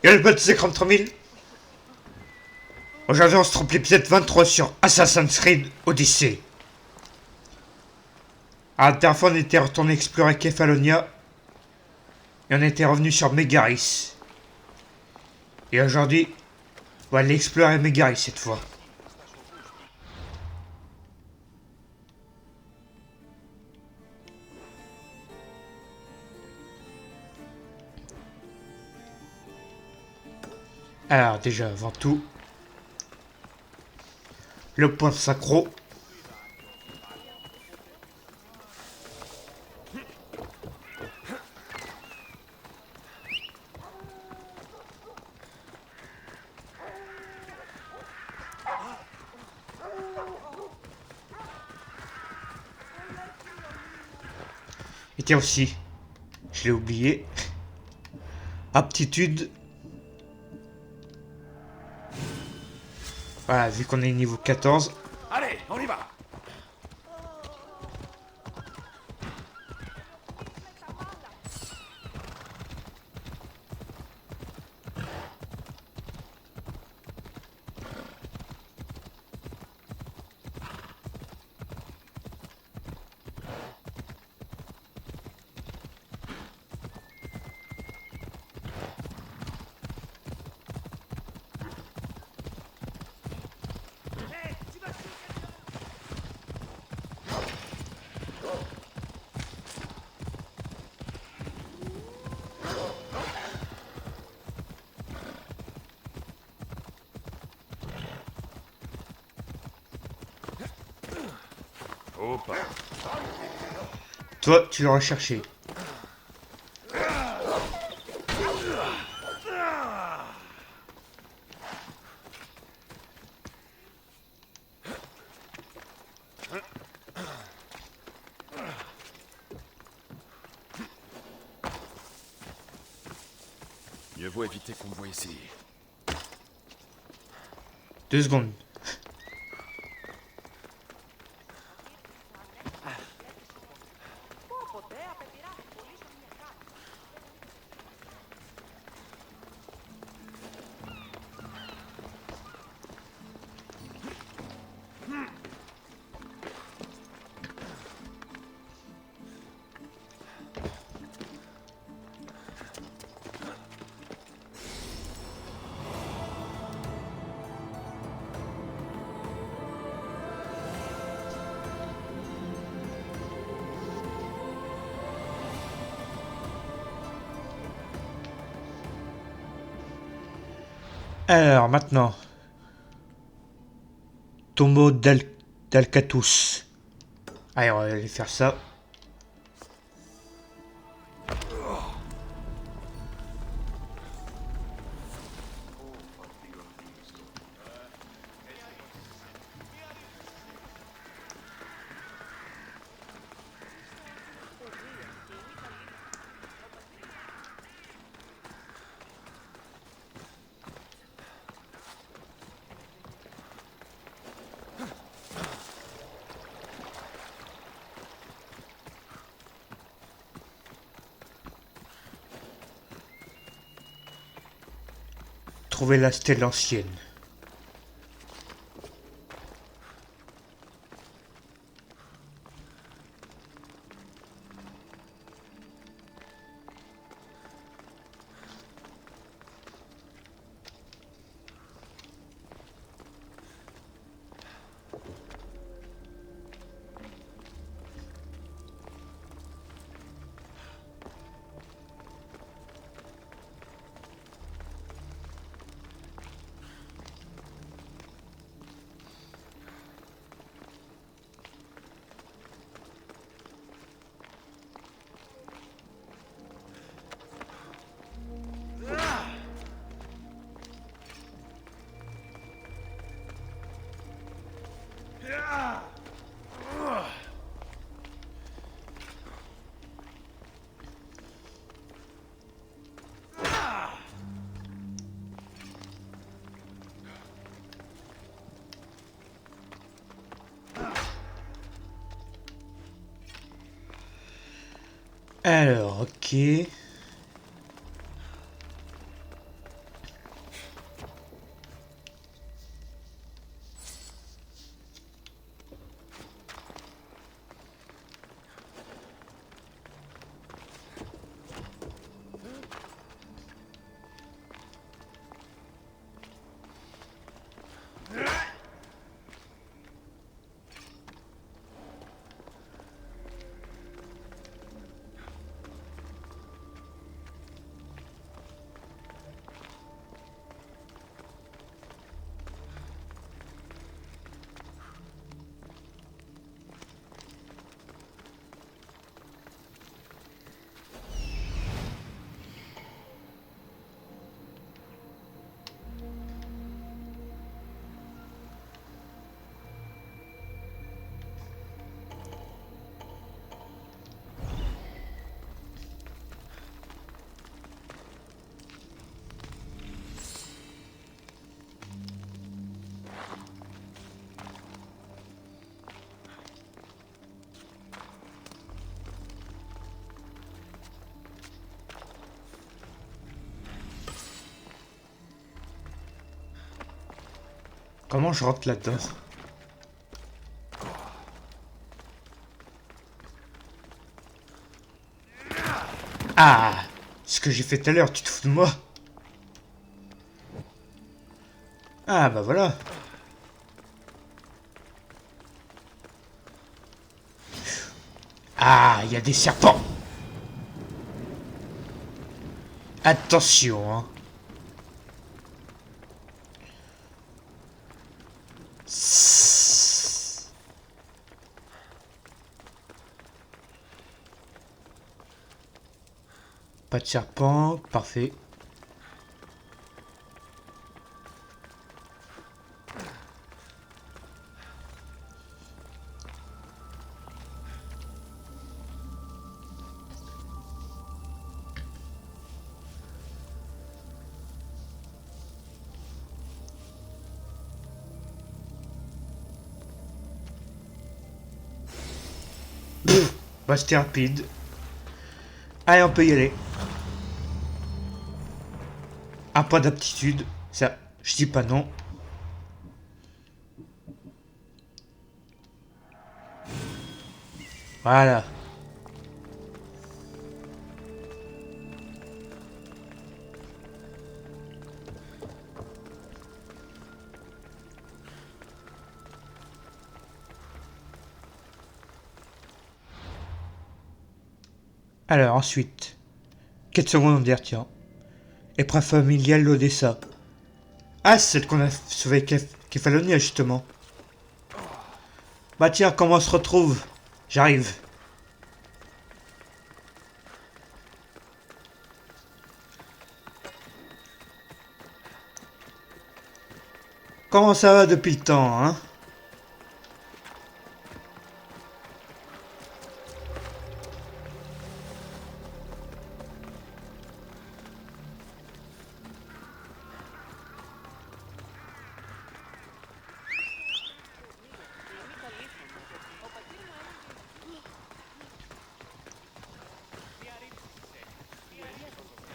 Et le bot c'est 33 000. Aujourd'hui on se trompe l'épisode 23 sur Assassin's Creed Odyssey. À la dernière fois on était retourné explorer Kefalonia. Et on était revenu sur Megaris. Et aujourd'hui, on va aller explorer Megaris cette fois. Alors déjà avant tout, le point synchro. Et tiens aussi, je l'ai oublié, aptitude. Voilà, vu qu'on est niveau 14. Allez, on y va. Opa. Toi, tu l'auras cherché. Mieux vaut éviter qu'on me voie ici. 2 secondes. Alors maintenant, tombeau d'Alcatous. Allez, on va aller faire ça. Trouver la stèle ancienne. Alors, ok. Comment je rentre là-dedans? Ah! Ce que j'ai fait tout à l'heure, tu te fous de moi? Ah bah voilà. Ah, il y a des serpents. Attention, hein. Pas de serpent, parfait. Bah c'était rapide. Allez, on peut y aller. Un point d'aptitude, ça, je dis pas non. Voilà. Alors ensuite, quête secondaire, tiens. Épreuve familiale l'Odessa. Ah, c'est celle qu'on a sauvée avec Kefalonia, justement. Bah tiens, comment on se retrouve? J'arrive. Comment ça va depuis le temps, hein?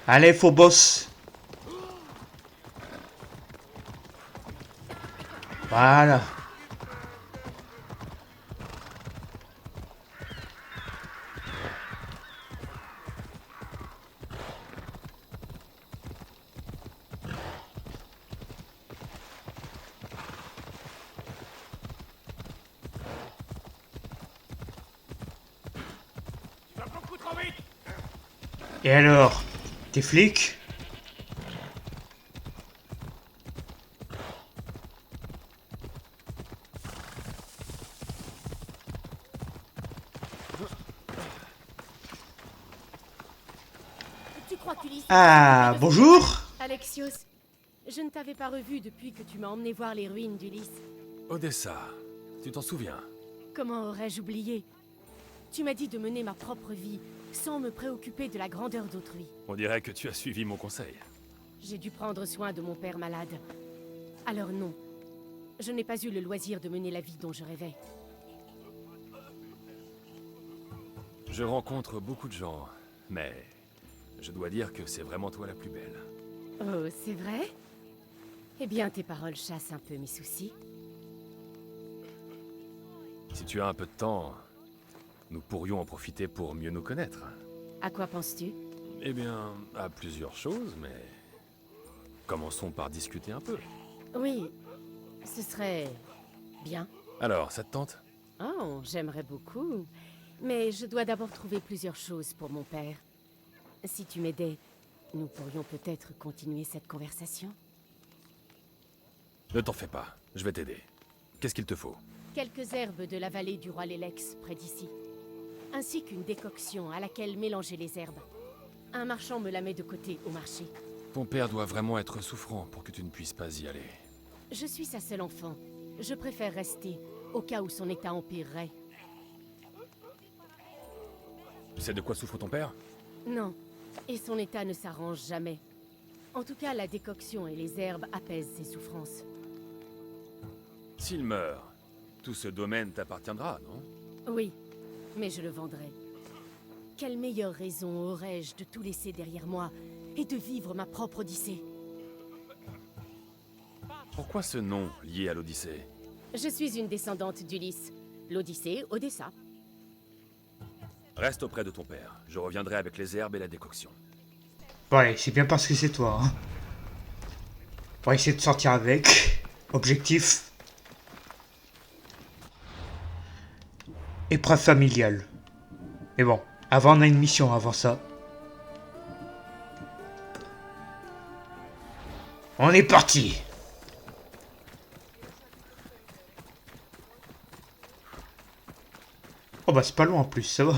Allez, faux boss. Voilà. Et alors? T'es flic? Tu crois qu'Ulysse... Ah, bonjour. Alexios, je ne t'avais pas revu depuis que tu m'as emmené voir les ruines d'Ulysse. Odessa, tu t'en souviens? Comment aurais-je oublié? Tu m'as dit de mener ma propre vie, sans me préoccuper de la grandeur d'autrui. On dirait que tu as suivi mon conseil. J'ai dû prendre soin de mon père malade. Alors non, je n'ai pas eu le loisir de mener la vie dont je rêvais. Je rencontre beaucoup de gens, mais je dois dire que c'est vraiment toi la plus belle. Oh, c'est vrai? Eh bien, tes paroles chassent un peu mes soucis. Si tu as un peu de temps, nous pourrions en profiter pour mieux nous connaître. À quoi penses-tu? Eh bien, à plusieurs choses, mais... Commençons par discuter un peu. Oui, ce serait... bien. Alors, ça te tente? Oh, j'aimerais beaucoup. Mais je dois d'abord trouver plusieurs choses pour mon père. Si tu m'aidais, nous pourrions peut-être continuer cette conversation. Ne t'en fais pas, je vais t'aider. Qu'est-ce qu'il te faut? Quelques herbes de la vallée du roi Lélex, près d'ici. Ainsi qu'une décoction à laquelle mélanger les herbes. Un marchand me la met de côté au marché. Ton père doit vraiment être souffrant pour que tu ne puisses pas y aller. Je suis sa seule enfant. Je préfère rester, au cas où son état empirerait. Tu sais de quoi souffre ton père? Non, et son état ne s'arrange jamais. En tout cas, la décoction et les herbes apaisent ses souffrances. S'il meurt, tout ce domaine t'appartiendra, non? Oui, mais je le vendrai. Quelle meilleure raison aurais-je de tout laisser derrière moi et de vivre ma propre odyssée? Pourquoi ce nom lié à l'Odyssée? Je suis une descendante d'Ulysse. L'Odyssée, Odessa. Reste auprès de ton père. Je reviendrai avec les herbes et la décoction. Ouais, c'est bien parce que c'est toi. Hein. On va essayer de sortir avec. Objectif. Épreuve familiale. Mais bon, avant on a une mission avant ça. On est parti. Oh bah c'est pas loin en plus, ça va.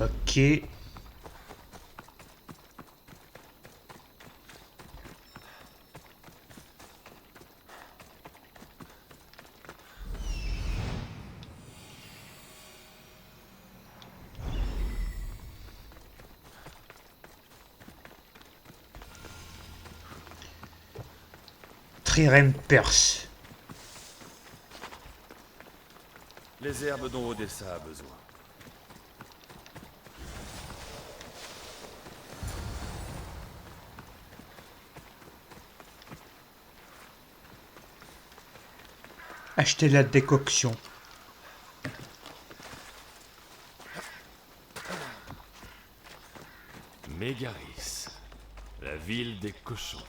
Ok. Trirème perse. Les herbes dont Odessa a besoin. Acheter la décoction. Mégaris, la ville des cochons.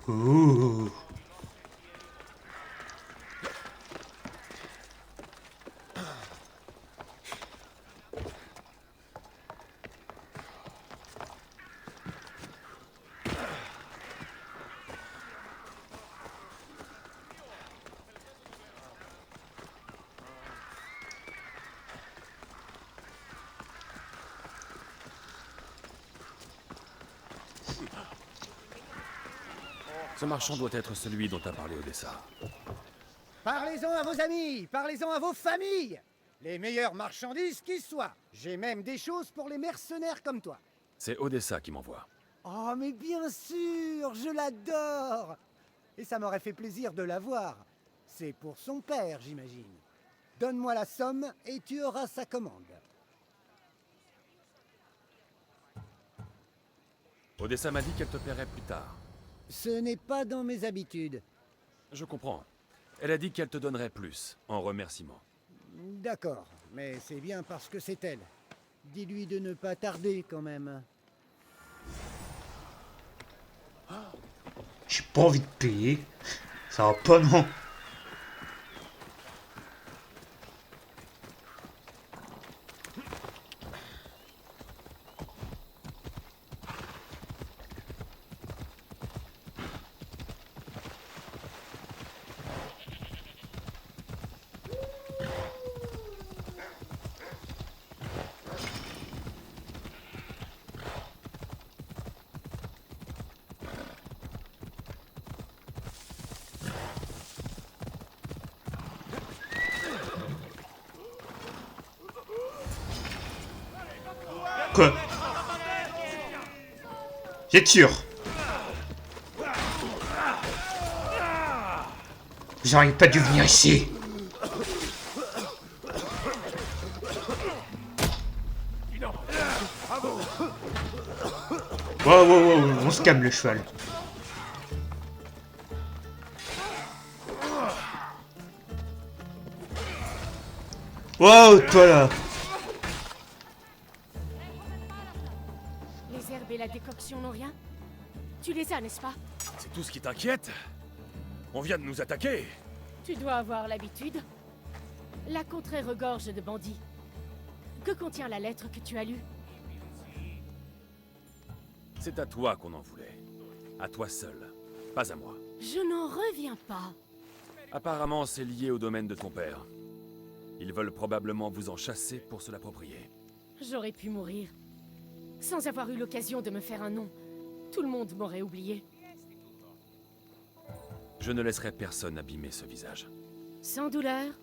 Ouh. Ce marchand doit être celui dont a parlé Odessa. Parlez-en à vos amis, parlez-en à vos familles. Les meilleures marchandises qui soient. J'ai même des choses pour les mercenaires comme toi. C'est Odessa qui m'envoie. Oh, mais bien sûr, je l'adore. Et ça m'aurait fait plaisir de la voir. C'est pour son père, j'imagine. Donne-moi la somme et tu auras sa commande. Odessa m'a dit qu'elle te paierait plus tard. Ce n'est pas dans mes habitudes. Je comprends. Elle a dit qu'elle te donnerait plus, en remerciement. D'accord, mais c'est bien parce que c'est elle. Dis-lui de ne pas tarder quand même. J'ai pas envie de payer. Ça va pas, non. Quoi? Vous êtes sûr? Vous auriez pas dû venir ici. Wow, wow, wow, on se calme le cheval. Wow, toi là. Les herbes et la décoction n'ont rien? Tu les as, n'est-ce pas? C'est tout ce qui t'inquiète? On vient de nous attaquer. Tu dois avoir l'habitude. La contrée regorge de bandits. Que contient la lettre que tu as lue? C'est à toi qu'on en voulait. À toi seul. Pas à moi. Je n'en reviens pas. Apparemment, c'est lié au domaine de ton père. Ils veulent probablement vous en chasser pour se l'approprier. J'aurais pu mourir. Sans avoir eu l'occasion de me faire un nom. Tout le monde m'aurait oublié. Je ne laisserai personne abîmer ce visage. Sans douleur,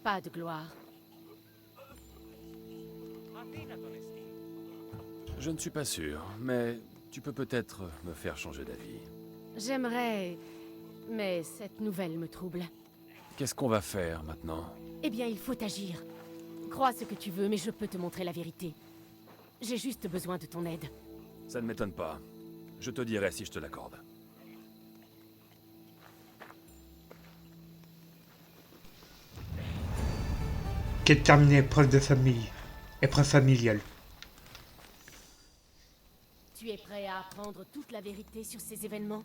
pas de gloire. Je ne suis pas sûr, mais tu peux peut-être me faire changer d'avis. J'aimerais Mais cette nouvelle me trouble. Qu'est-ce qu'on va faire maintenant? Eh bien, il faut agir. Crois ce que tu veux, mais je peux te montrer la vérité. J'ai juste besoin de ton aide. Ça ne m'étonne pas. Je te dirai si je te l'accorde. Quête terminée, épreuve de famille. Épreuve familiale. Tu es prêt à apprendre toute la vérité sur ces événements?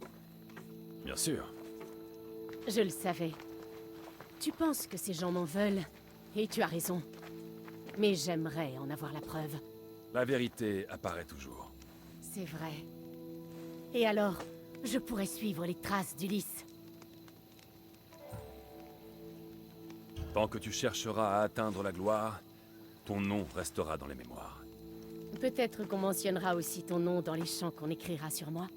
Bien sûr. Je le savais. Tu penses que ces gens m'en veulent, et tu as raison. Mais j'aimerais en avoir la preuve. La vérité apparaît toujours. C'est vrai. Et alors, je pourrais suivre les traces d'Ulysse. Tant que tu chercheras à atteindre la gloire, ton nom restera dans les mémoires. Peut-être qu'on mentionnera aussi ton nom dans les chants qu'on écrira sur moi.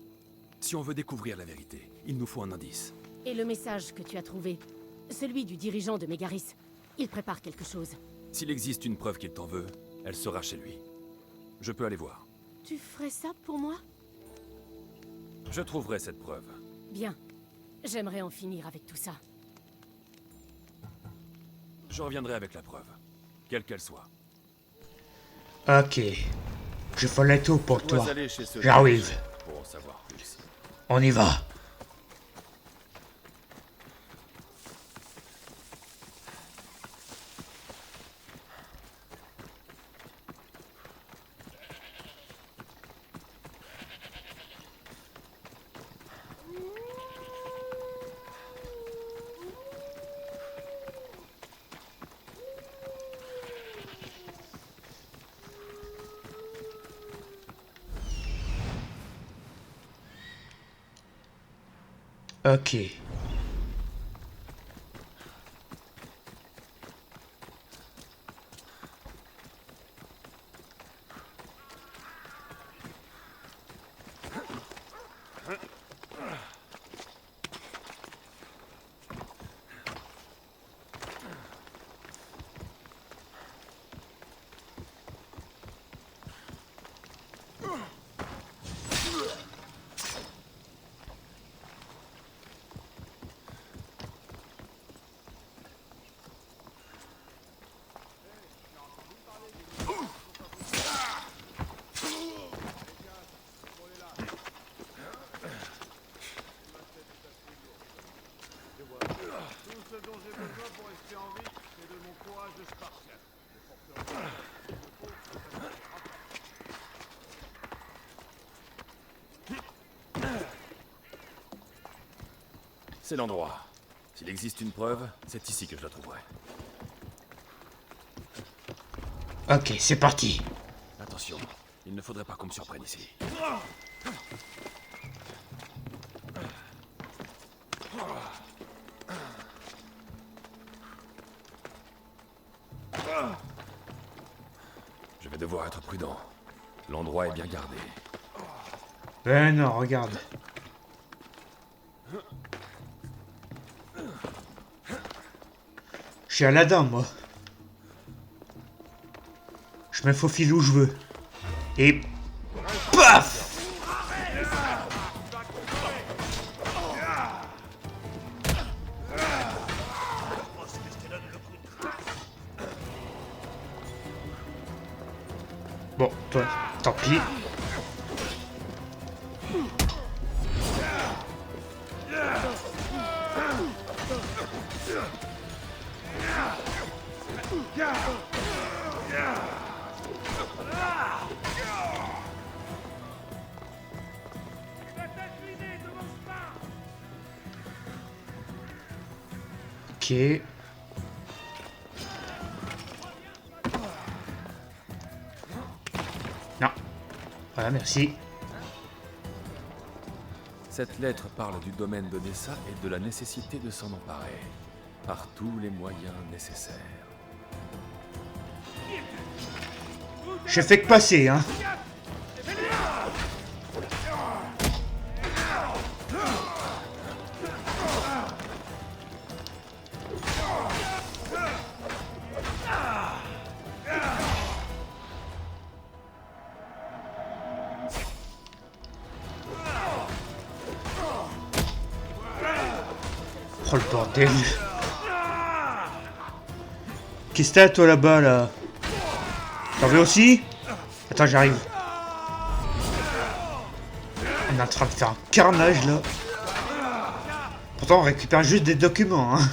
Si on veut découvrir la vérité, il nous faut un indice. Et le message que tu as trouvé, celui du dirigeant de Mégaris, il prépare quelque chose. S'il existe une preuve qu'il t'en veut, elle sera chez lui. Je peux aller voir. Tu ferais ça pour moi? Je trouverai cette preuve. Bien. J'aimerais en finir avec tout ça. Je reviendrai avec la preuve, quelle qu'elle soit. Ok. Je ferai tout pour Je dois toi. aller chez ce J'arrive. pour en savoir plus. On y va. Ok. C'est l'endroit. S'il existe une preuve, c'est ici que je la trouverai. Ok, c'est parti. Attention, il ne faudrait pas qu'on me surprenne ici. Je vais devoir être prudent. L'endroit est bien gardé. Ben non, regarde. Je suis Aladdin, moi. Je me faufile où je veux. Et... paf! Bon, toi, tant pis. Ok. Non. Voilà, merci. Cette lettre parle du domaine d'Odessa et de la nécessité de s'en emparer, par tous les moyens nécessaires. Je fais que passer, hein. Oh le bordel. Qu'est-ce que t'as toi là-bas là? T'en veux aussi? Attends, j'arrive. On est en train de faire un carnage là. Pourtant on récupère juste des documents hein.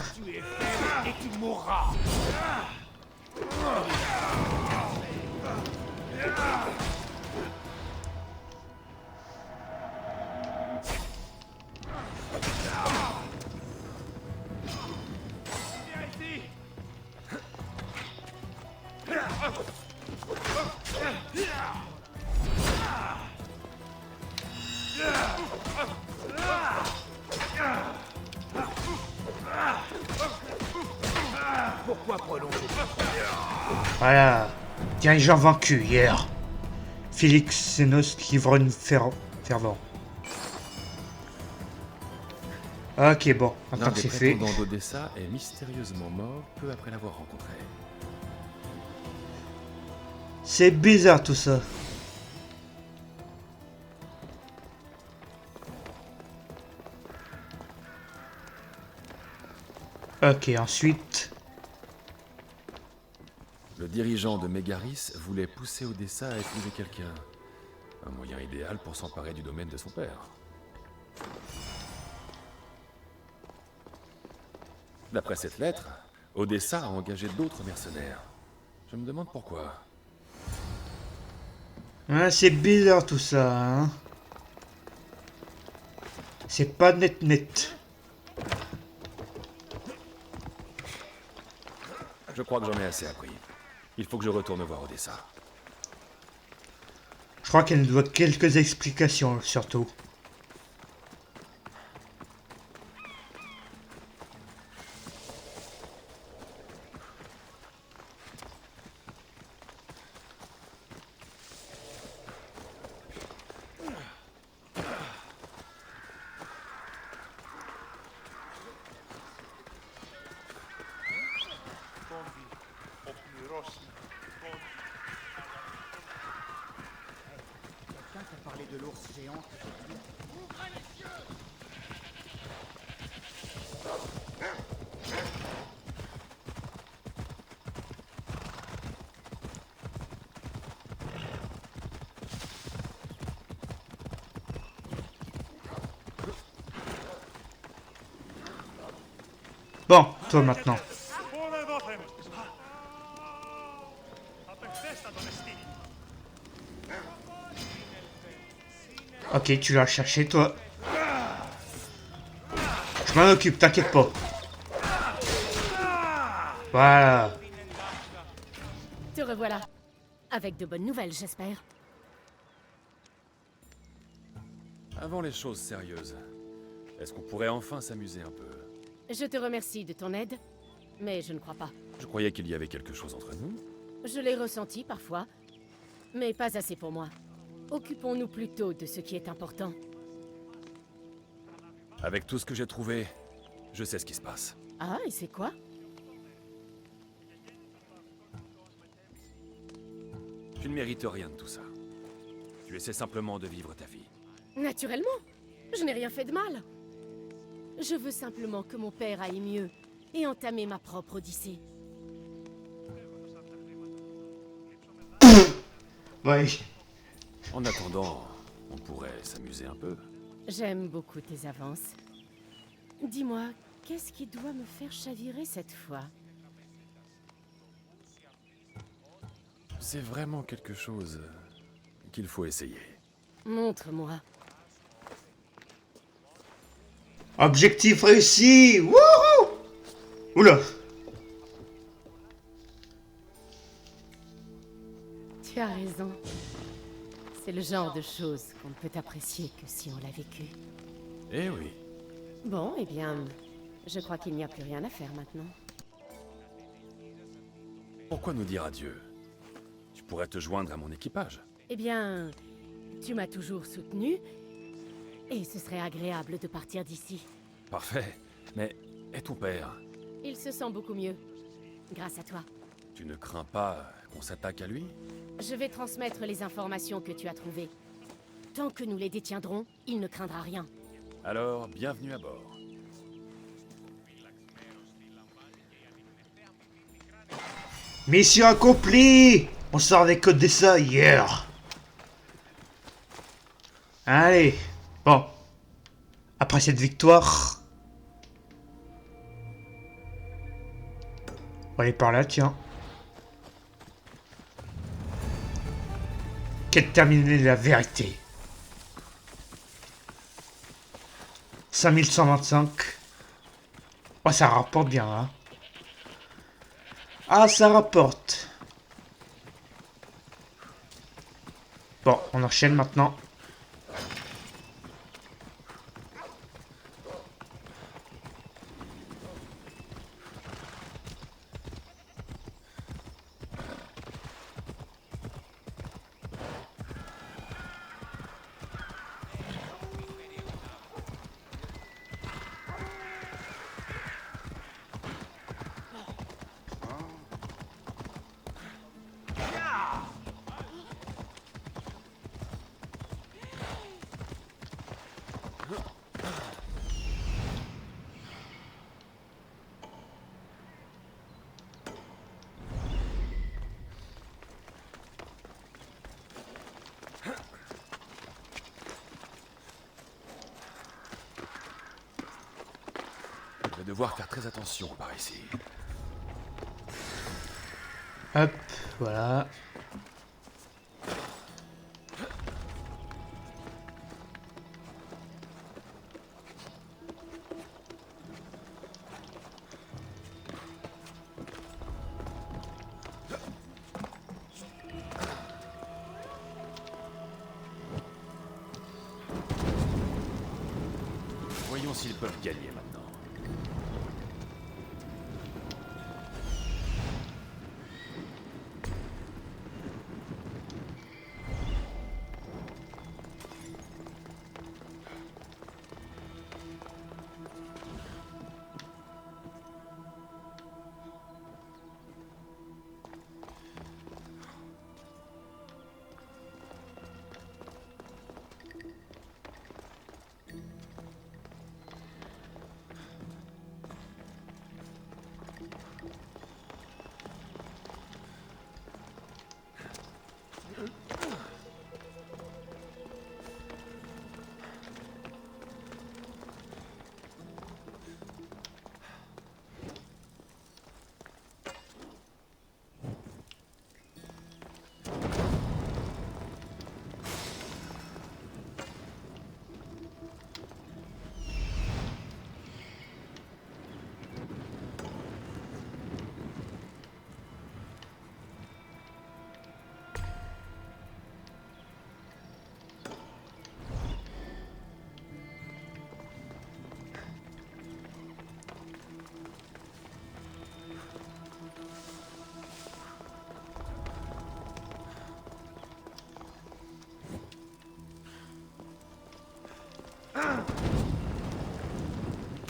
Voilà. Dirigeant vaincu hier. Félix Sénos, l'ivrogne fervent. Ok, bon, L'un maintenant que des c'est fait. prétendants d'Odessa est mystérieusement mort peu après l'avoir rencontré. C'est bizarre tout ça. Ok, ensuite. Le dirigeant de Mégaris voulait pousser Odessa à épouser quelqu'un. Un moyen idéal pour s'emparer du domaine de son père. D'après cette lettre, Odessa a engagé d'autres mercenaires. Je me demande pourquoi. Ouais, c'est bizarre tout ça, hein. C'est pas net. Je crois que j'en ai assez appris. Il faut que je retourne voir Odessa. Je crois qu'elle nous doit quelques explications, surtout. Quelqu'un qui a parlé de l'ours géant. Bon, toi maintenant. Ok, tu l'as cherché, toi. Je m'en occupe, t'inquiète pas. Voilà. Te revoilà. Avec de bonnes nouvelles, j'espère. Avant les choses sérieuses, est-ce qu'on pourrait enfin s'amuser un peu? Je te remercie de ton aide, mais je ne crois pas. Je croyais qu'il y avait quelque chose entre nous. Je l'ai ressenti parfois, mais pas assez pour moi. Occupons-nous plutôt de ce qui est important. Avec tout ce que j'ai trouvé, je sais ce qui se passe. Ah, et c'est quoi? Tu ne mérites rien de tout ça. Tu essaies simplement de vivre ta vie. Naturellement. Je n'ai rien fait de mal. Je veux simplement que mon père aille mieux et entamer ma propre odyssée. Ouais. En attendant, on pourrait s'amuser un peu. J'aime beaucoup tes avances. Dis-moi, qu'est-ce qui doit me faire chavirer cette fois? C'est vraiment quelque chose qu'il faut essayer. Montre-moi. Objectif réussi. Wouhou. Oula. Tu as raison. C'est le genre de choses qu'on ne peut apprécier que si on l'a vécu. Eh oui. Bon, eh bien, je crois qu'il n'y a plus rien à faire maintenant. Pourquoi nous dire adieu? Tu pourrais te joindre à mon équipage. Eh bien, tu m'as toujours soutenu, et ce serait agréable de partir d'ici. Parfait. Mais et ton père? Il se sent beaucoup mieux, grâce à toi. Tu ne crains pas qu'on s'attaque à lui? Je vais transmettre les informations que tu as trouvées. Tant que nous les détiendrons, il ne craindra rien. Alors, bienvenue à bord. Mission accomplie. On sort des côtes des ça hier. Allez. Bon. Après cette victoire... On va aller par là, tiens. Quête terminée de la vérité. 5125. Oh, ça rapporte bien, hein. Ah, ça rapporte. Bon, on enchaîne maintenant. Je vais devoir faire très attention par ici. Hop, voilà. Voyons s'ils peuvent gagner maintenant.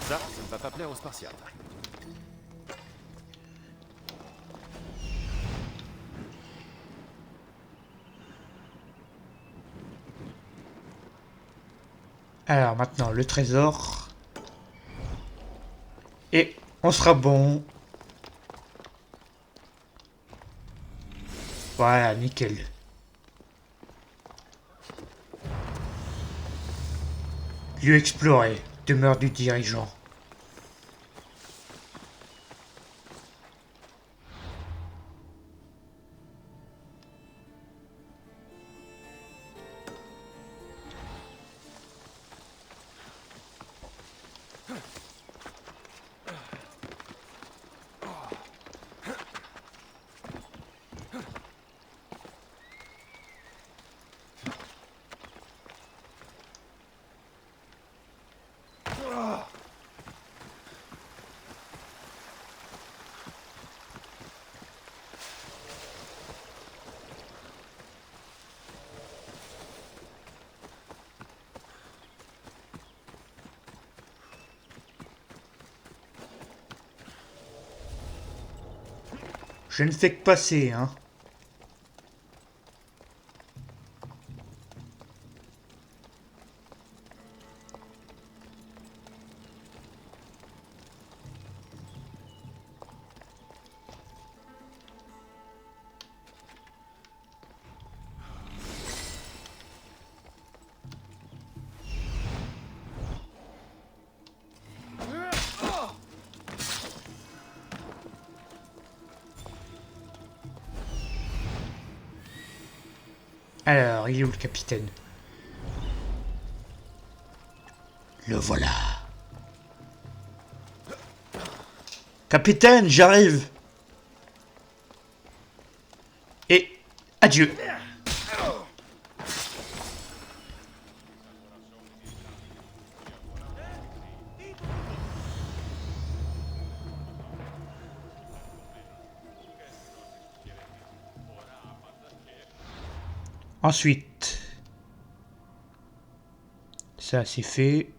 Ça ne va pas plaire aux Spartiates. Alors maintenant, le trésor. Et on sera bon. Voilà, nickel. Lieu exploré. Demeure du dirigeant. Je ne fais que passer, hein. Alors, il est où le capitaine? Le voilà. Capitaine, j'arrive. Et adieu. Ensuite, ça c'est fait.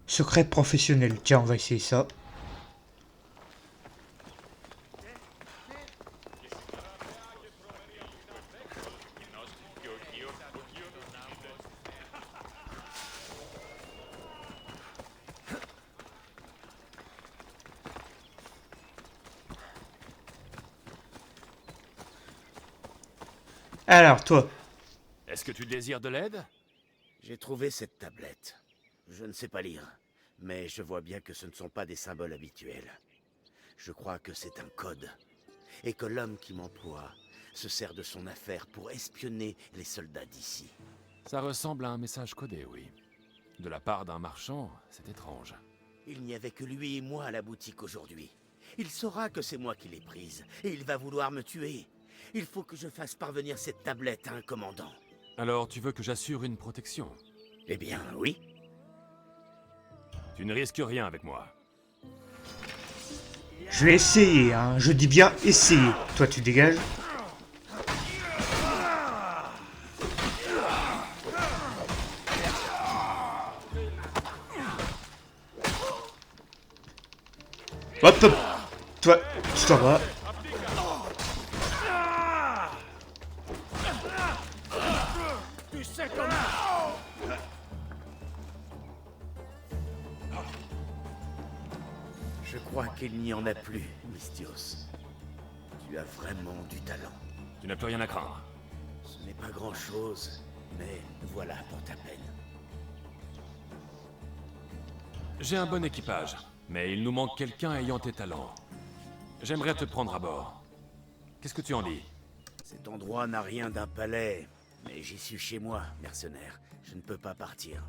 Secret professionnel. Tiens, on va essayer ça. Alors, toi, Est-ce que tu désires de l'aide? J'ai trouvé cette tablette. Je ne sais pas lire, mais je vois bien que ce ne sont pas des symboles habituels. Je crois que c'est un code, et que l'homme qui m'emploie se sert de son affaire pour espionner les soldats d'ici. Ça ressemble à un message codé, oui. De la part d'un marchand, c'est étrange. Il n'y avait que lui et moi à la boutique aujourd'hui. Il saura que c'est moi qui l'ai prise, et il va vouloir me tuer. Il faut que je fasse parvenir cette tablette à un commandant. Alors, tu veux que j'assure une protection? Eh bien, oui. Tu ne risques rien avec moi. je vais essayer, hein. Je dis bien essayer. Toi, tu dégages. Hop, hop. Toi, tu t'en vas. Je crois qu'il n'y en a plus, Mystios. Tu as vraiment du talent. Tu n'as plus rien à craindre. Ce n'est pas grand-chose, mais voilà pour ta peine. J'ai un bon équipage, mais il nous manque quelqu'un ayant tes talents. J'aimerais te prendre à bord. Qu'est-ce que tu en dis? Cet endroit n'a rien d'un palais, mais j'y suis chez moi, mercenaire. Je ne peux pas partir.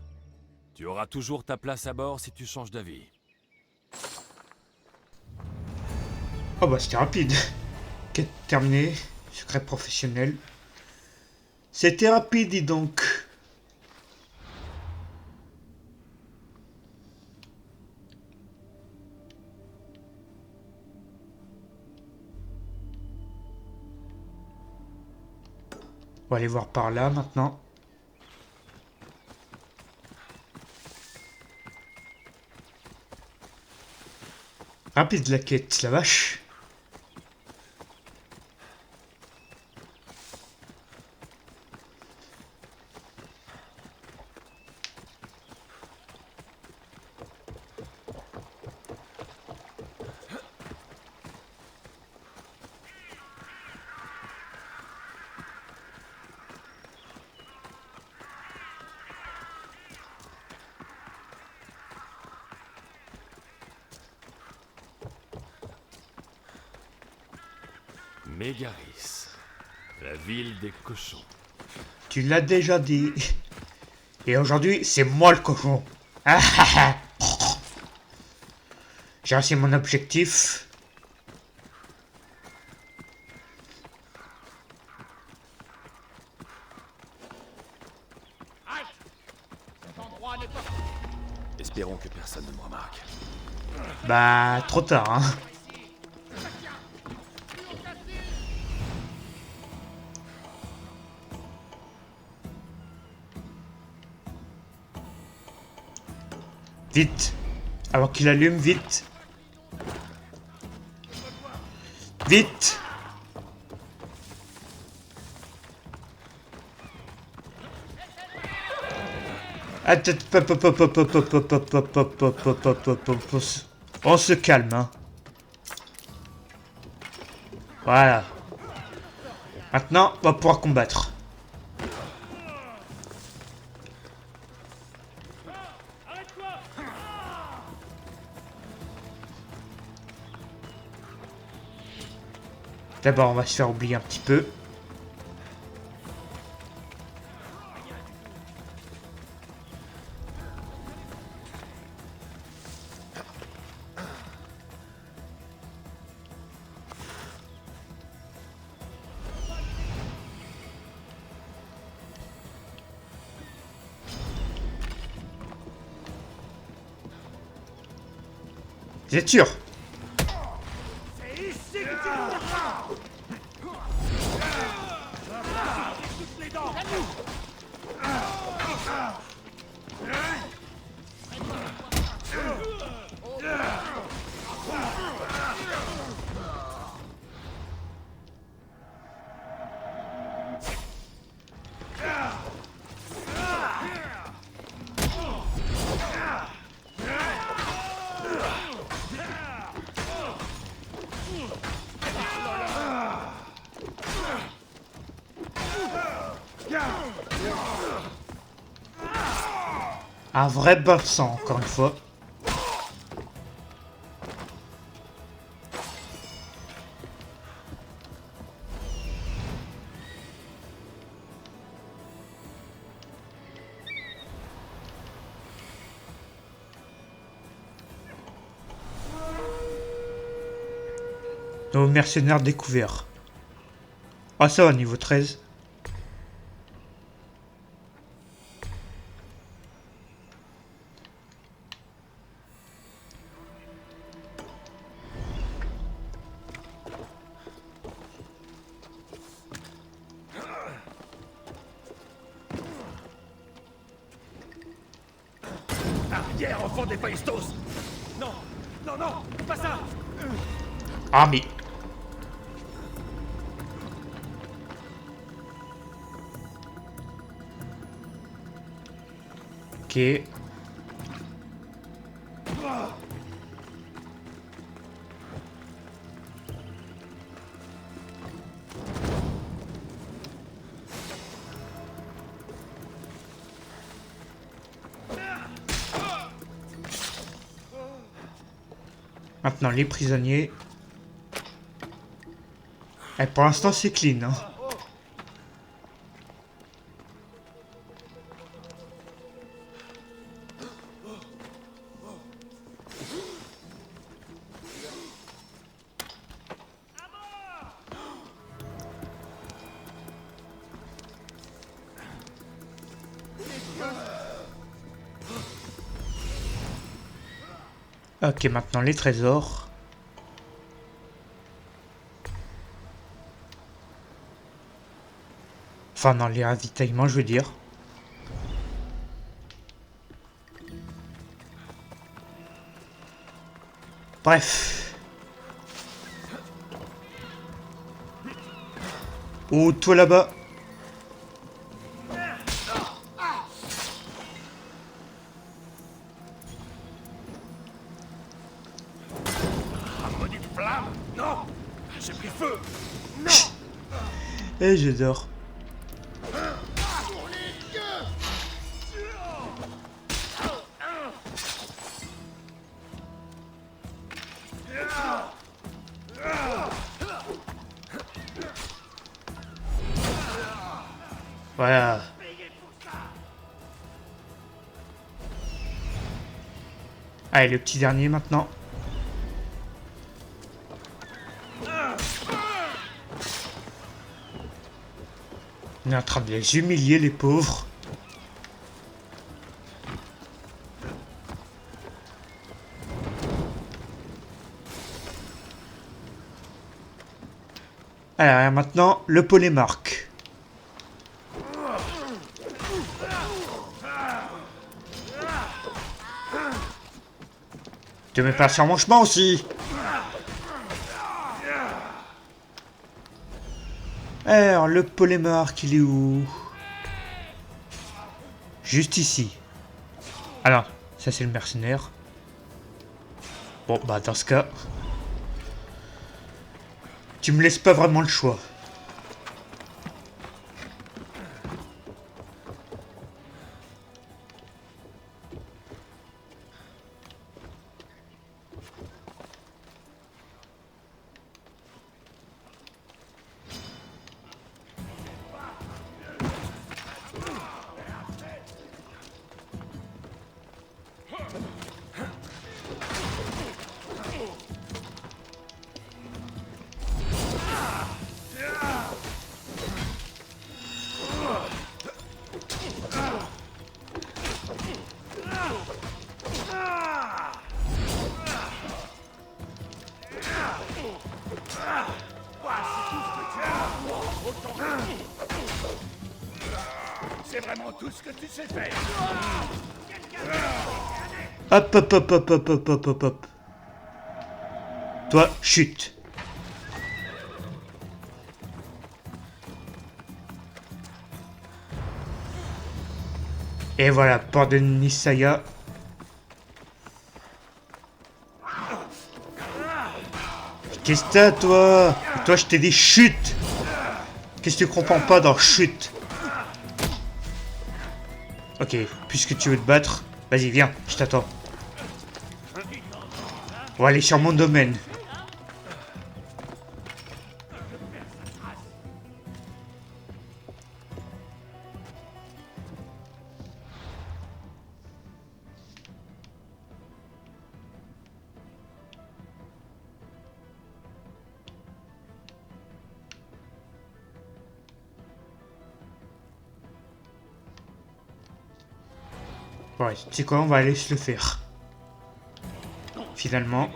Tu auras toujours ta place à bord si tu changes d'avis. Oh bah c'était rapide. Quête terminée. Secret professionnel. C'était rapide, dis donc. On va aller voir par là maintenant. Rapide la quête, la vache. Mégaris, la ville des cochons. Tu l'as déjà dit. Et aujourd'hui, c'est moi le cochon. Ah, ah, ah. J'ai réussi mon objectif. Espérons que personne ne me remarque. Bah, trop tard, hein. Vite. Avant qu'il allume, vite. Vite. Attends, on se calme, hein. Voilà. Maintenant, on va pouvoir combattre. D'abord, on va se faire oublier un petit peu. Vous êtes sûr? Un vrai bain de sang, encore une fois. Nos mercenaires découverts. Ah ça va, niveau 13. Arrière, enfant des Phaistos! Non! Non, non! Pas ça! Ah mais... Ok. Maintenant les prisonniers. Et pour l'instant c'est clean. Hein. Ok, maintenant les trésors. Enfin, non, les ravitaillements, je veux dire. Bref. Oh, toi là-bas. Maudite flamme! Non! J'ai pris feu! Eh, j'adore. Voilà. Allez, le petit dernier maintenant. On est en train de les humilier, les pauvres. Alors, maintenant, le polémarque. Tu mets pas sur mon chemin aussi. Alors, le polémarque, il est où? Juste ici. Alors, ça c'est le mercenaire. Bon, bah dans ce cas... Tu me laisses pas vraiment le choix. C'est vraiment tout ce que tu sais faire. Hop, hop, hop, hop, hop, hop, hop, hop, hop. Toi, chute. Et voilà, porte de Nisaya. Qu'est-ce que t'as, toi? Et toi, je t'ai dit chute. Qu'est-ce que tu comprends pas dans chute? Ok, puisque tu veux te battre, vas-y, viens, je t'attends. On va aller sur mon domaine. Ouais, tu sais quoi, on va aller se le faire. Finalement.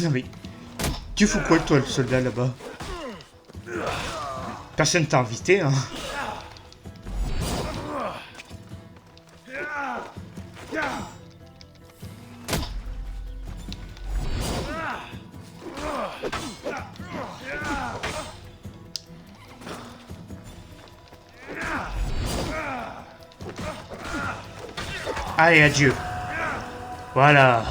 Non mais, tu fous quoi toi le soldat là-bas? Personne t'a invité, hein? Allez, adieu. Voilà.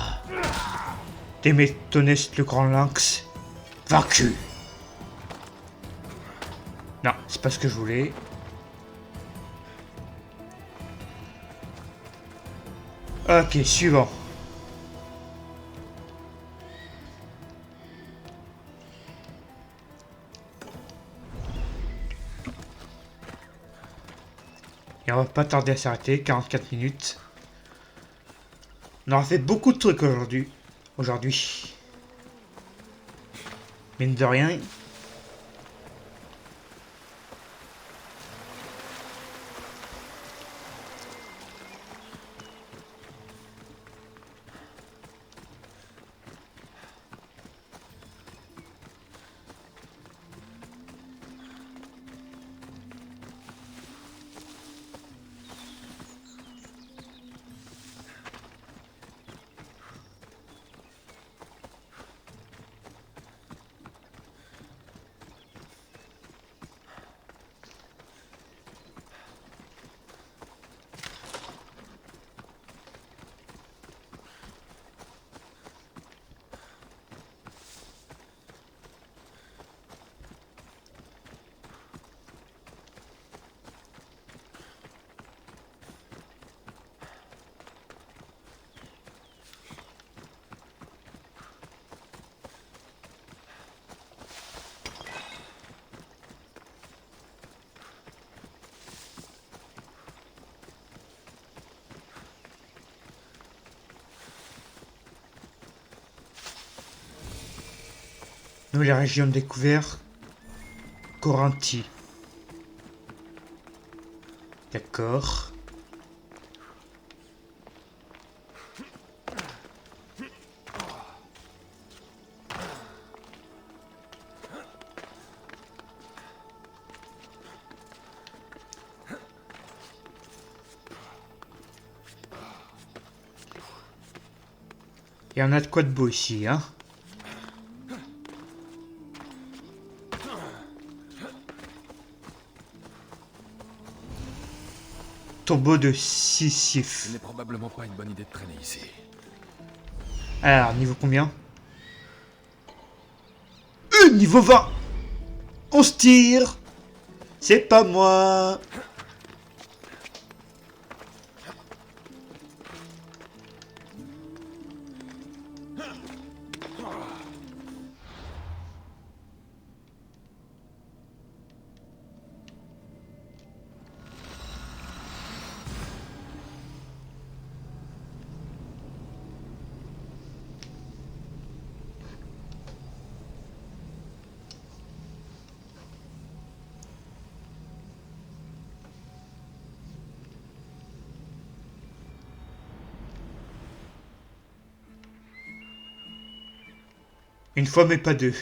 Démétoneste le grand lynx. Vaincu. Non, c'est pas ce que je voulais. Ok, suivant. Et on va pas tarder à s'arrêter, 44 minutes. On aura fait beaucoup de trucs aujourd'hui. Mine de rien. Nouvelle région découverte. Corinthi. D'accord. Il y en a de quoi de beau ici, hein? Tombeau de Sisyphe. Ce n'est probablement pas une bonne idée de traîner ici. Alors, niveau combien? Niveau 20. On se tire. C'est pas moi. Une fois mais pas deux.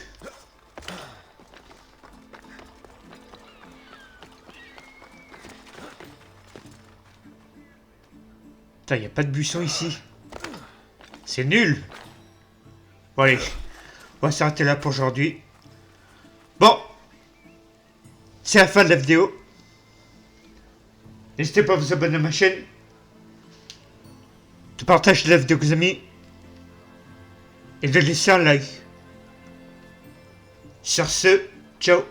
Putain, y a pas de buisson ici. C'est nul. Bon allez, on va s'arrêter là pour aujourd'hui. Bon, c'est la fin de la vidéo. N'hésitez pas à vous abonner à ma chaîne, de partager la vidéo avec vos amis et de laisser un like. Sur ce, ciao.